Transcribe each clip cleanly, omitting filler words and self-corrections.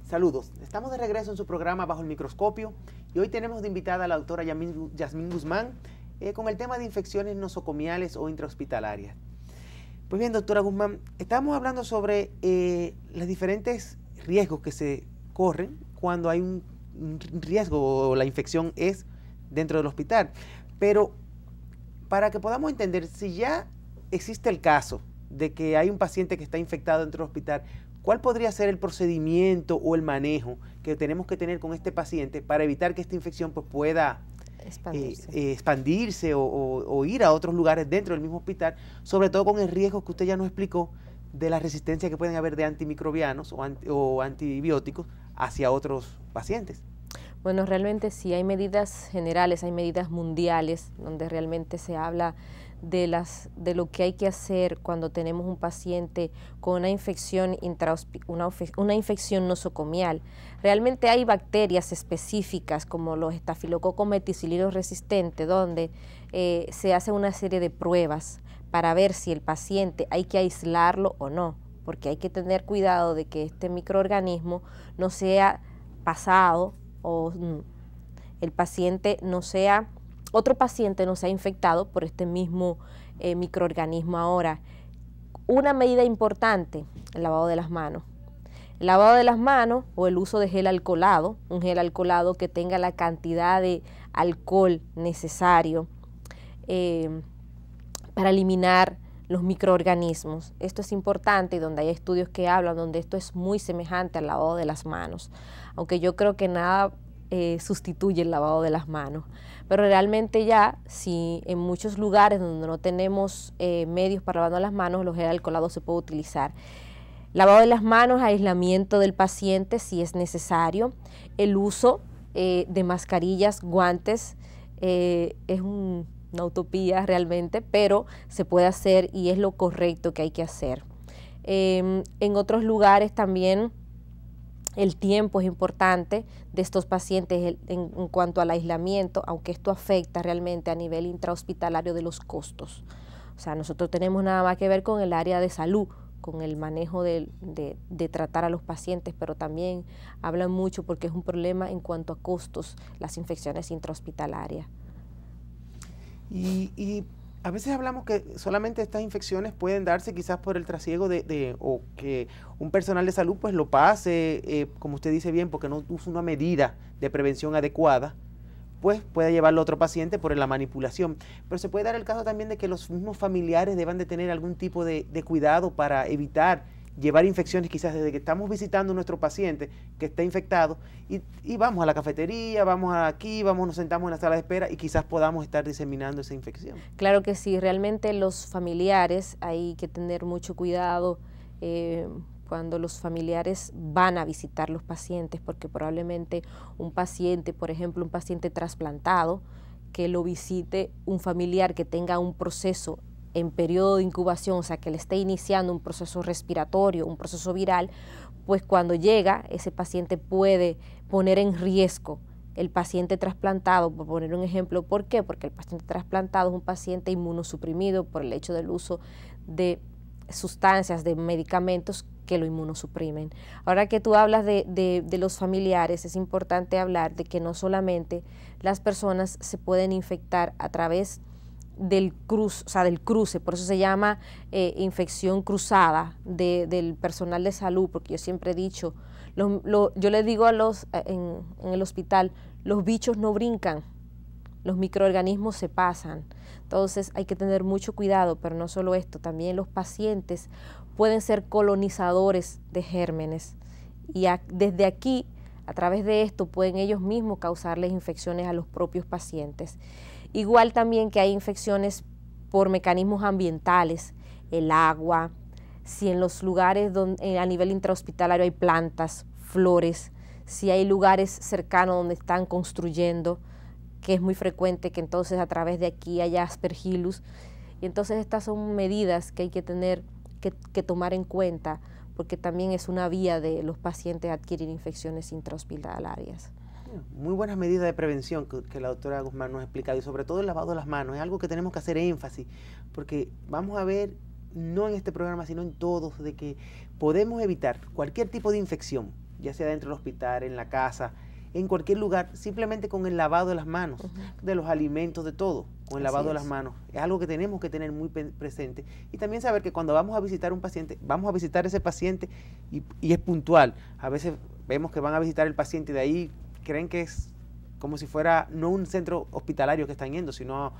Saludos, estamos de regreso en su programa Bajo el Microscopio y hoy tenemos de invitada a la doctora Yasmín Guzmán con el tema de infecciones nosocomiales o intrahospitalarias. Pues bien, doctora Guzmán, estamos hablando sobre los diferentes riesgos que se corren cuando hay un riesgo o la infección es dentro del hospital. Pero para que podamos entender, si ya existe el caso de que hay un paciente que está infectado dentro del hospital, ¿cuál podría ser el procedimiento o el manejo que tenemos que tener con este paciente para evitar que esta infección pues, pueda expandirse o ir a otros lugares dentro del mismo hospital, sobre todo con el riesgo que usted ya nos explicó de la resistencia que pueden haber de antimicrobianos o antibióticos hacia otros pacientes? Bueno, realmente sí hay medidas generales, hay medidas mundiales donde realmente se habla de lo que hay que hacer cuando tenemos un paciente con una infección una infección nosocomial. Realmente hay bacterias específicas como los estafilococos meticilinos resistentes donde se hace una serie de pruebas para ver si el paciente hay que aislarlo o no, porque hay que tener cuidado de que este microorganismo no sea pasado o el paciente no sea, otro paciente no sea infectado por este mismo microorganismo. Ahora, una medida importante, el lavado de las manos. El lavado de las manos o el uso de gel alcoholado, un gel alcoholado que tenga la cantidad de alcohol necesario para eliminar los microorganismos. Esto es importante y donde hay estudios que hablan, donde esto es muy semejante al lavado de las manos, aunque yo creo que nada sustituye el lavado de las manos. Pero realmente ya, si en muchos lugares donde no tenemos medios para lavar las manos, los gel alcoholados se puede utilizar. Lavado de las manos, aislamiento del paciente si es necesario, el uso de mascarillas, guantes, es una utopía realmente, pero se puede hacer y es lo correcto que hay que hacer. En otros lugares también el tiempo es importante de estos pacientes en cuanto al aislamiento, aunque esto afecta realmente a nivel intrahospitalario de los costos. O sea, nosotros tenemos nada más que ver con el área de salud, con el manejo de tratar a los pacientes, pero también hablan mucho porque es un problema en cuanto a costos, las infecciones intrahospitalarias. Y a veces hablamos que solamente estas infecciones pueden darse quizás por el trasiego o que un personal de salud pues lo pase, como usted dice bien, porque no usa una medida de prevención adecuada, pues puede llevarlo a otro paciente por la manipulación. Pero se puede dar el caso también de que los mismos familiares deban de tener algún tipo de cuidado para evitar llevar infecciones quizás desde que estamos visitando a nuestro paciente que está infectado y vamos a la cafetería, vamos aquí, nos sentamos en la sala de espera y quizás podamos estar diseminando esa infección. Claro que sí, realmente los familiares hay que tener mucho cuidado cuando los familiares van a visitar los pacientes, porque probablemente un paciente, por ejemplo, un paciente trasplantado, que lo visite un familiar que tenga un proceso en periodo de incubación, o sea, que le esté iniciando un proceso respiratorio, un proceso viral, pues cuando llega, ese paciente puede poner en riesgo el paciente trasplantado, por poner un ejemplo. ¿Por qué? Porque el paciente trasplantado es un paciente inmunosuprimido por el hecho del uso de sustancias, de medicamentos que lo inmunosuprimen. Ahora que tú hablas de los familiares, es importante hablar de que no solamente las personas se pueden infectar a través del cruce, por eso se llama infección cruzada del personal de salud, porque yo siempre he dicho, yo les digo en el hospital, los bichos no brincan, los microorganismos se pasan, entonces hay que tener mucho cuidado, pero no solo esto, también los pacientes pueden ser colonizadores de gérmenes y desde aquí, a través de esto, pueden ellos mismos causarles infecciones a los propios pacientes. Igual también que hay infecciones por mecanismos ambientales, el agua, si en los lugares donde a nivel intrahospitalario hay plantas, flores, si hay lugares cercanos donde están construyendo, que es muy frecuente que entonces a través de aquí haya aspergillus. Y entonces estas son medidas que hay que tener que tomar en cuenta, porque también es una vía de los pacientes adquirir infecciones intrahospitalarias. Muy buenas medidas de prevención que la doctora Guzmán nos ha explicado, y sobre todo el lavado de las manos. Es algo que tenemos que hacer énfasis, porque vamos a ver, no en este programa, sino en todos, de que podemos evitar cualquier tipo de infección ya sea dentro del hospital, en la casa, en cualquier lugar, simplemente con el lavado de las manos, de los alimentos, de todo, con el lavado de las manos. Es algo que tenemos que tener muy presente. Y también saber que cuando vamos a visitar un paciente, vamos a visitar ese paciente y es puntual. A veces vemos que van a visitar el paciente y de ahí creen que es como si fuera no un centro hospitalario que están yendo, sino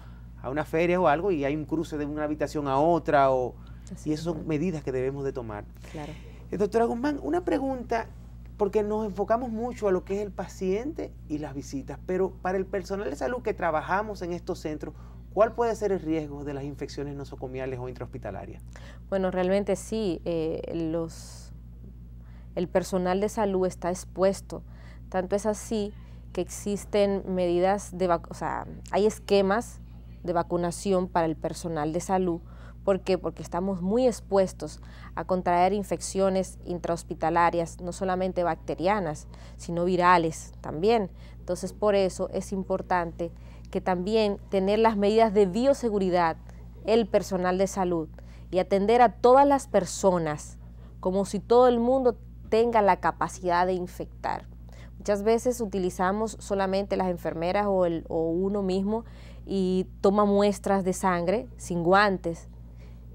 a una feria o algo y hay un cruce de una habitación a otra y esas son medidas que debemos de tomar. Claro. Doctora Guzmán, una pregunta, porque nos enfocamos mucho a lo que es el paciente y las visitas, pero para el personal de salud que trabajamos en estos centros, ¿cuál puede ser el riesgo de las infecciones nosocomiales o intrahospitalarias? Bueno, realmente sí, el personal de salud está expuesto, tanto es así que existen medidas hay esquemas de vacunación para el personal de salud. ¿Por qué? Porque estamos muy expuestos a contraer infecciones intrahospitalarias, no solamente bacterianas, sino virales también. Entonces, por eso es importante que también tener las medidas de bioseguridad, el personal de salud, y atender a todas las personas como si todo el mundo tenga la capacidad de infectar. Muchas veces utilizamos solamente las enfermeras o uno mismo y toma muestras de sangre sin guantes,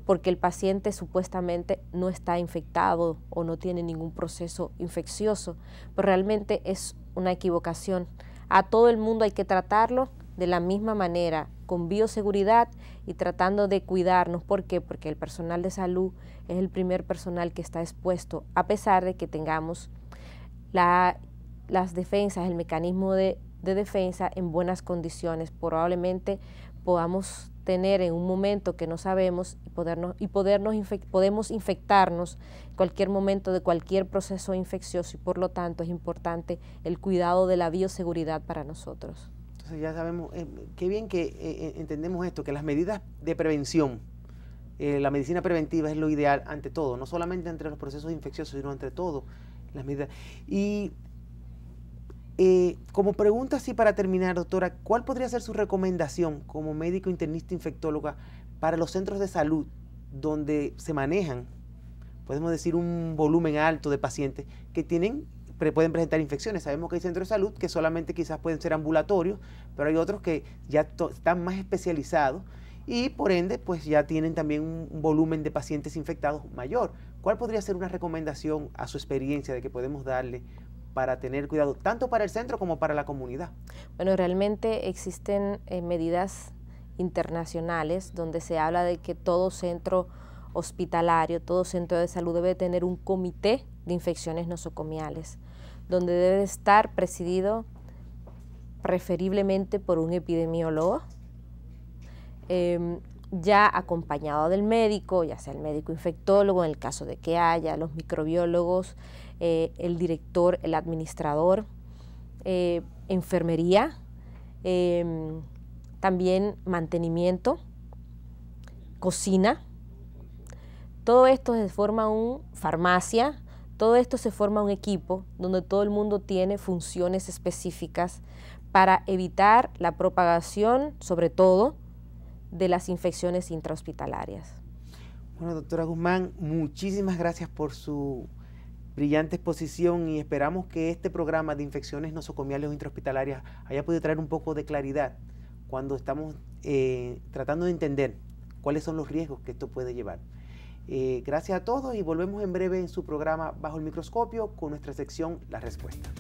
porque el paciente supuestamente no está infectado o no tiene ningún proceso infeccioso, pero realmente es una equivocación. A todo el mundo hay que tratarlo de la misma manera, con bioseguridad y tratando de cuidarnos. ¿Por qué? Porque el personal de salud es el primer personal que está expuesto, a pesar de que tengamos las defensas, el mecanismo de defensa en buenas condiciones. Probablemente podamos tener en un momento que no sabemos podemos infectarnos en cualquier momento de cualquier proceso infeccioso y por lo tanto es importante el cuidado de la bioseguridad para nosotros. Entonces ya sabemos, qué bien que entendemos esto, que las medidas de prevención, la medicina preventiva es lo ideal ante todo, no solamente entre los procesos infecciosos, sino entre todo las medidas. Y como pregunta así para terminar, doctora, ¿cuál podría ser su recomendación como médico internista infectóloga para los centros de salud donde se manejan, podemos decir, un volumen alto de pacientes que pueden presentar infecciones? Sabemos que hay centros de salud que solamente quizás pueden ser ambulatorios, pero hay otros que ya están más especializados y por ende pues ya tienen también un volumen de pacientes infectados mayor. ¿Cuál podría ser una recomendación a su experiencia de que podemos darle para tener cuidado, tanto para el centro como para la comunidad? Bueno, realmente existen medidas internacionales donde se habla de que todo centro hospitalario, todo centro de salud debe tener un comité de infecciones nosocomiales, donde debe estar presidido preferiblemente por un epidemiólogo, ya acompañado del médico, ya sea el médico infectólogo en el caso de que haya, los microbiólogos, el director, el administrador, enfermería, también mantenimiento, cocina. Todo esto se forma farmacia, todo esto se forma un equipo donde todo el mundo tiene funciones específicas para evitar la propagación, sobre todo, de las infecciones intrahospitalarias. Bueno, doctora Guzmán, muchísimas gracias por su brillante exposición y esperamos que este programa de infecciones nosocomiales o intrahospitalarias haya podido traer un poco de claridad cuando estamos tratando de entender cuáles son los riesgos que esto puede llevar. Gracias a todos y volvemos en breve en su programa Bajo el Microscopio con nuestra sección La Respuesta.